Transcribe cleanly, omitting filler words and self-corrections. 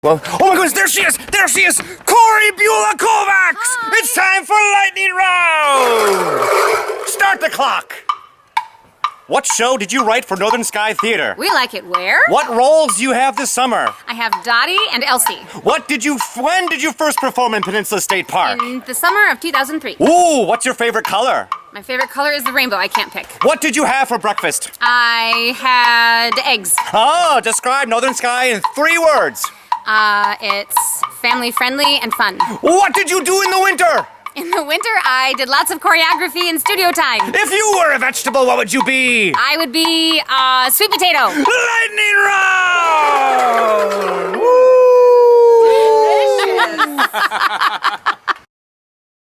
Well, oh my goodness, there she is! There she is! Corey Beulah Kovacs! Hi. It's time for lightning round! Start the clock! What show did you write for Northern Sky Theater? We like it where? What roles do you have this summer? I have Dottie and Elsie. When did you first perform in Peninsula State Park? In the summer of 2003. Ooh, what's your favorite color? My favorite color is the rainbow. I can't pick. What did you have for breakfast? I had eggs. Oh, describe Northern Sky in 3 words. It's family friendly and fun. What did you do in the winter? In the winter, I did lots of choreography and studio time. If you were a vegetable, what would you be? I would be sweet potato. Lightning round! Woo!